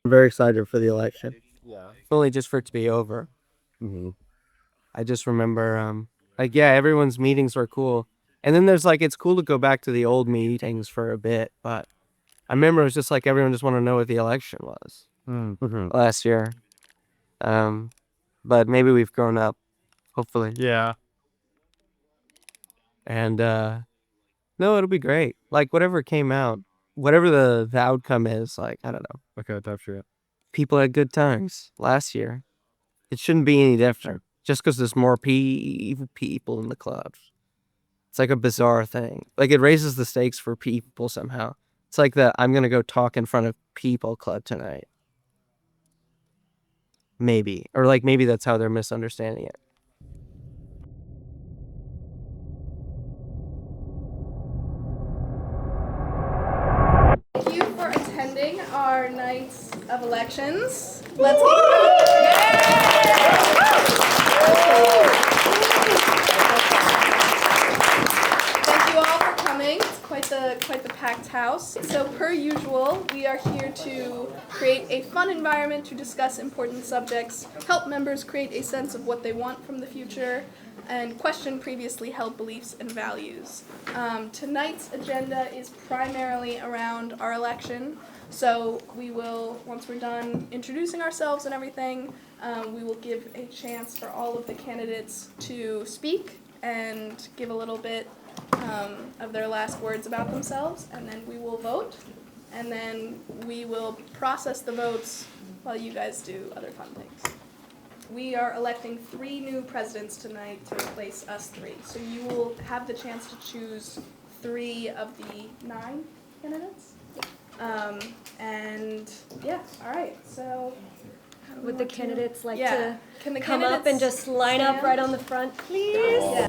I'm very excited for the election. Yeah. Fully just for it to be over. Mm-hmm. I just remember, like, yeah, everyone's meetings were cool. And then there's like, it's cool to go back to the old meetings for a bit. But I remember it was just like everyone just wanted to know what the election was Mm-hmm. last year. But maybe we've grown up, hopefully. Yeah. And no, it'll be great. Like, whatever came out, whatever the outcome is, like, I don't know. Okay, that's true. People had good times last year. It shouldn't be any different just because there's more people in the clubs. It's like a bizarre thing. Like, it raises the stakes for people somehow. It's like the I'm going to go talk in front of people club tonight. Maybe. Or like maybe that's how they're misunderstanding it. Thank you for attending our night of elections. Let's give Thank you all for coming. It's quite the packed house. So per usual, we are here to create a fun environment to discuss important subjects, help members create a sense of what they want from the future, and question previously held beliefs and values. Tonight's agenda is primarily around our election. So we will, once we're done introducing ourselves and everything, we will give a chance for all of the candidates to speak and give a little bit of their last words about themselves, and then we will vote, and then we will process the votes while you guys do other fun things. We are electing 3 new presidents tonight to replace us 3. So you will have the chance to choose 3 of the 9 candidates. And yeah, all right. So would the candidates like Yeah. to Can the come up and candidates just line up stand? right on the front, please? Yeah.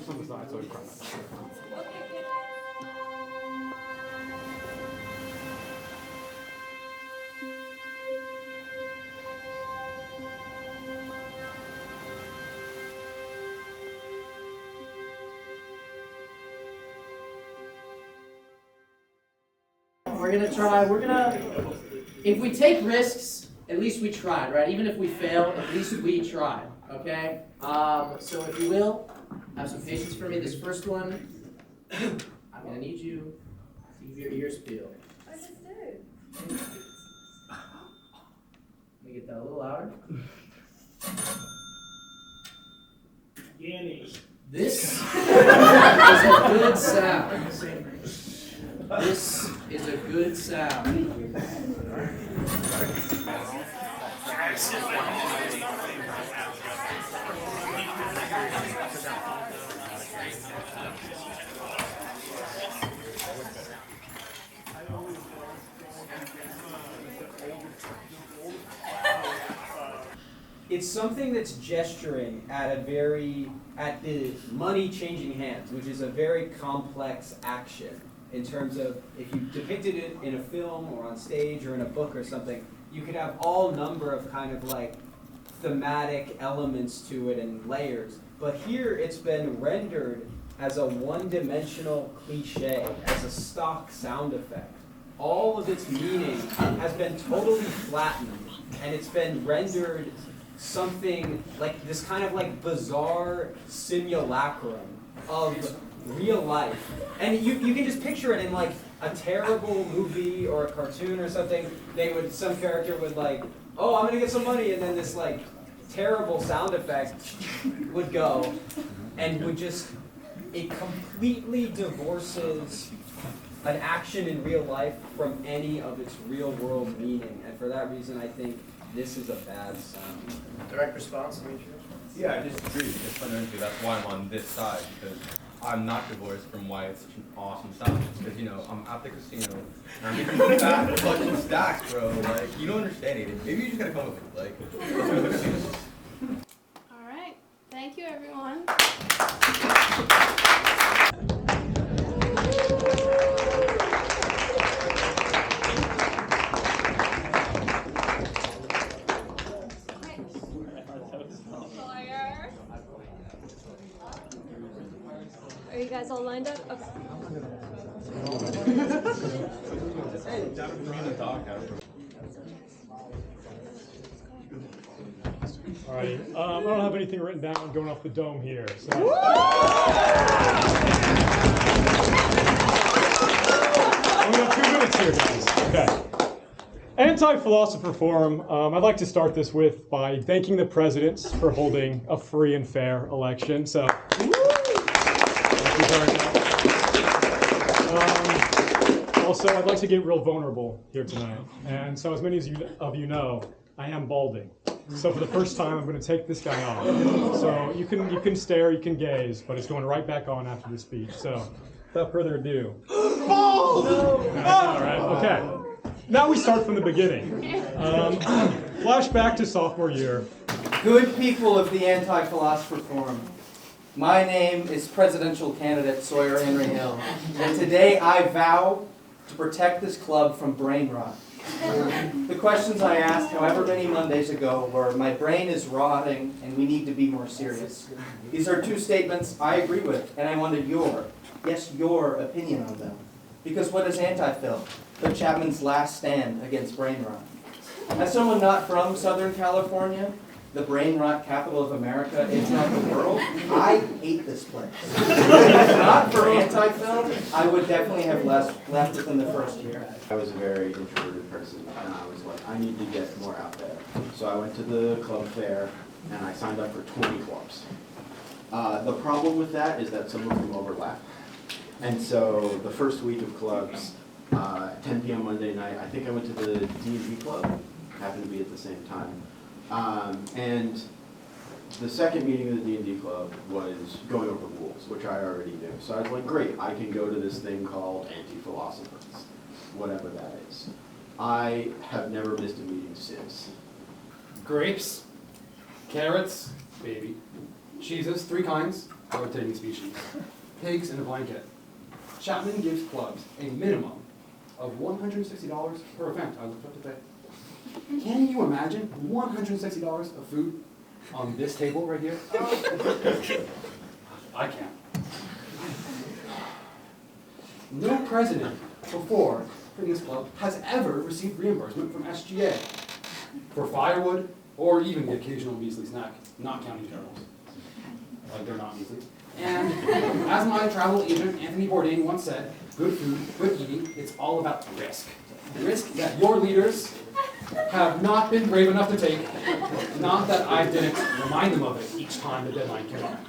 If we take risks, at least we tried, right? Even if we fail, at least we tried, okay? So if you will, have some patience for me. This first one, I'm gonna need you to keep your ears peeled. I just did. Let me get that a little louder. This is a good sound. This is a good sound. It's something that's gesturing at the money changing hands, which is a very complex action in terms of if you depicted it in a film or on stage or in a book or something, you could have all number of kind of like thematic elements to it and layers. But here it's been rendered as a one-dimensional cliche, as a stock sound effect. All of its meaning has been totally flattened, and it's been rendered something like this kind of like bizarre simulacrum of real life. And you can just picture it in like a terrible movie or a cartoon or something. Some character would like, oh, I'm gonna get some money, and then this like terrible sound effect would go and it completely divorces an action in real life from any of its real world meaning. And for that reason, I think this is a bad sound. Direct response, Demetrius? Yeah, I disagree. Just fundamentally, that's why I'm on this side, because I'm not divorced from why it's such an awesome sound. Because, I'm at the casino, and I'm getting fat fucking stacks, bro. Like, you don't understand it. Maybe you just gotta come with it. Like, All right. Thank you, everyone. Are you guys all lined up? Okay. All right. I don't have anything written down. I'm going off the dome here. So. We got 2 minutes here, guys. Okay. Anti-Philosopher Forum. I'd like to start this by thanking the presidents for holding a free and fair election. So, thank you very much. Also, I'd like to get real vulnerable here tonight. And so, as many of you know, I am balding. So for the first time, I'm going to take this guy off. So you can stare, you can gaze, but it's going right back on after the speech. So without further ado. Bald! All right. Okay. Now we start from the beginning. Flashback to sophomore year. Good people of the Anti-Philosopher Forum, my name is presidential candidate Sawyer Henry Hill, and today I vow to protect this club from brain rot. The questions I asked however many Mondays ago were, my brain is rotting and we need to be more serious. These are 2 statements I agree with, and I wanted your opinion on them. Because what is anti-phil? But Chapman's last stand against brain rot. As someone not from Southern California, the brain rot capital of America, if not the world, I hate this place. If not for anti-phil, I would definitely have left within the first year. I was a very introverted person, and I was like, I need to get more out there. So I went to the club fair, and I signed up for 20 clubs. The problem with that is that some of them overlap. And so the first week of clubs, 10 p.m. Monday night, I think I went to the D&D club, happened to be at the same time. And the second meeting of the D&D club was going over rules, which I already knew. So I was like, great, I can go to this thing called Anti-Philosophers, whatever that is. I have never missed a meeting since. Grapes, carrots, baby, cheeses, 3 kinds, rotating species, pigs in a blanket. Chapman gives clubs a minimum of $160 per event. I looked up today. Can you imagine $160 of food on this table right here? I can't. No president before this club has ever received reimbursement from SGA for firewood or even the occasional measly snack, not counting turtles. Like they're not measly. And as my travel agent Anthony Bourdain once said, good food, good eating, it's all about risk. Risk that your leaders have not been brave enough to take. Not that I didn't remind them of it each time the deadline came up.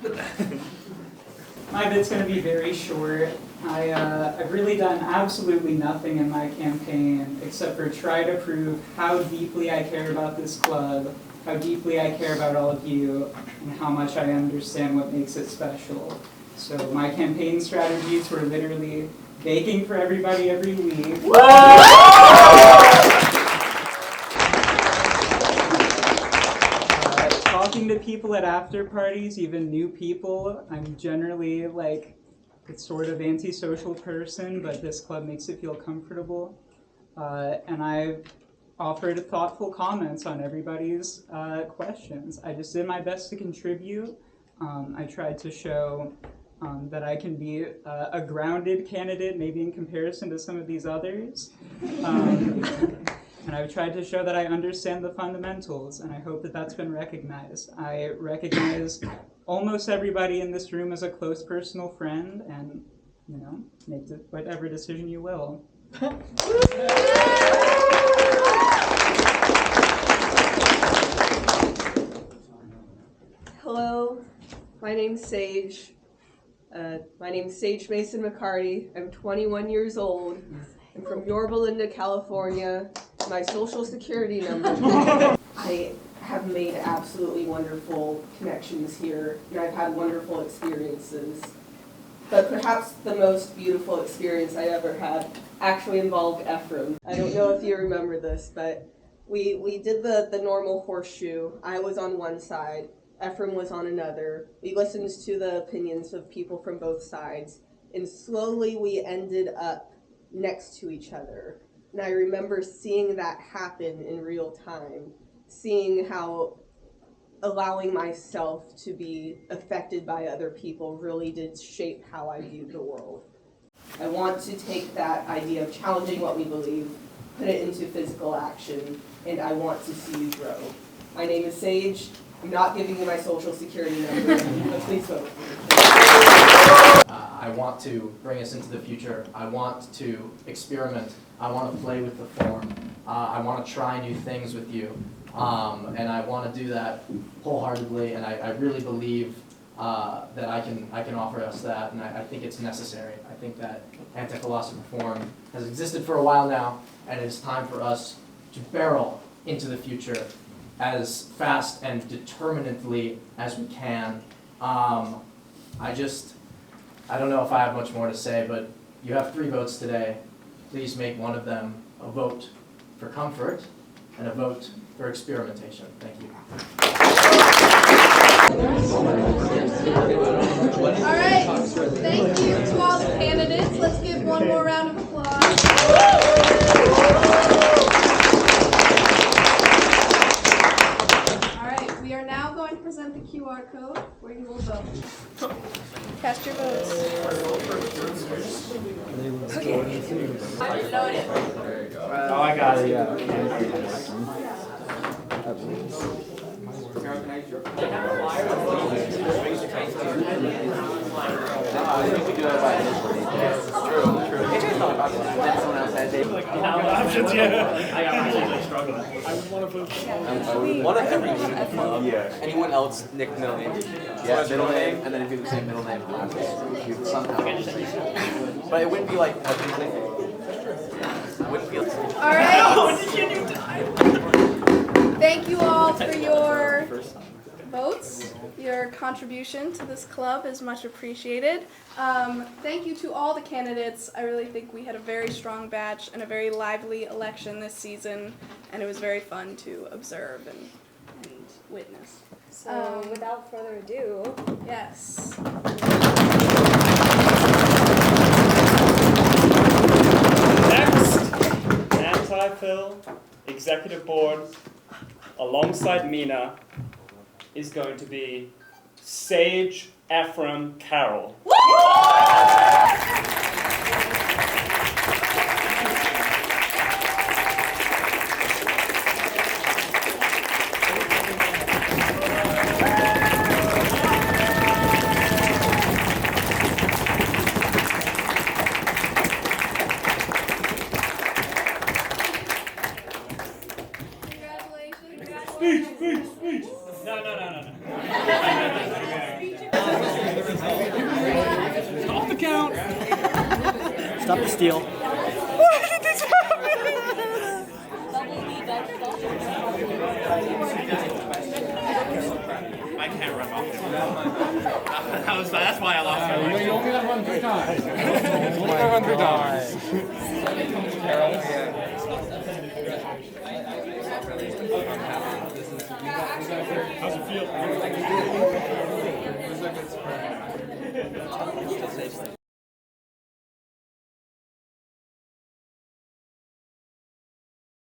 My bit's going to be very short. I've really done absolutely nothing in my campaign except for try to prove how deeply I care about this club, how deeply I care about all of you, and how much I understand what makes it special. So my campaign strategies were literally baking for everybody every week. Talking to people at after parties, even new people. I'm generally like a sort of antisocial person, but this club makes it feel comfortable. And I've offered thoughtful comments on everybody's questions. I just did my best to contribute. I tried to show that I can be a grounded candidate, maybe in comparison to some of these others. And I've tried to show that I understand the fundamentals, and I hope that that's been recognized. I recognize almost everybody in this room as a close personal friend, and, you know, make whatever decision you will. Hello, my name's Sage. My name's Sage Mason McCarty. I'm 21 years old. I'm from Yorba Linda, California. My social security number. I have made absolutely wonderful connections here, and I've had wonderful experiences. But perhaps the most beautiful experience I ever had actually involved Ephraim. I don't know if you remember this, but we did the normal horseshoe. I was on one side, Ephraim was on another. We listened to the opinions of people from both sides, and slowly we ended up next to each other. And I remember seeing that happen in real time, seeing how allowing myself to be affected by other people really did shape how I viewed the world. I want to take that idea of challenging what we believe, put it into physical action, and I want to see you grow. My name is Sage. I'm not giving you my social security number, but please vote. I want to bring us into the future. I want to experiment. I want to play with the form. I want to try new things with you. And I want to do that wholeheartedly, and I really believe that I can offer us that, and I think it's necessary. I think that anti-philosopher form has existed for a while now, and it's time for us to barrel into the future as fast and determinedly as we can. I don't know if I have much more to say, but you have 3 votes today. Please make one of them a vote for comfort and a vote for experimentation. Thank you. All right, thank you to all the candidates. Let's give one more round of applause. All right, we are now going to present the QR code where you will vote. Cast your votes. Okay. Oh, I got it, yeah. One of every club. Yeah. Anyone else nick middle name? Yeah, middle name, and then if you have the same middle name, you somehow. But it wouldn't be like a big thing. It wouldn't be like. All right. Thank you all for your votes. Your contribution to this club is much appreciated. Thank you to all the candidates. I really think we had a very strong batch and a very lively election this season, and it was very fun to observe and witness. So without further ado, yes. Next, Anti-Phil Executive Board, alongside Mina, is going to be Sage Ephraim Carroll. Congratulations. No. Off the count. Stop the steal. Why did this happen? I can't run off. That's why I lost. You only got to run 3 times. You only got to run 3 times. Carol, yeah.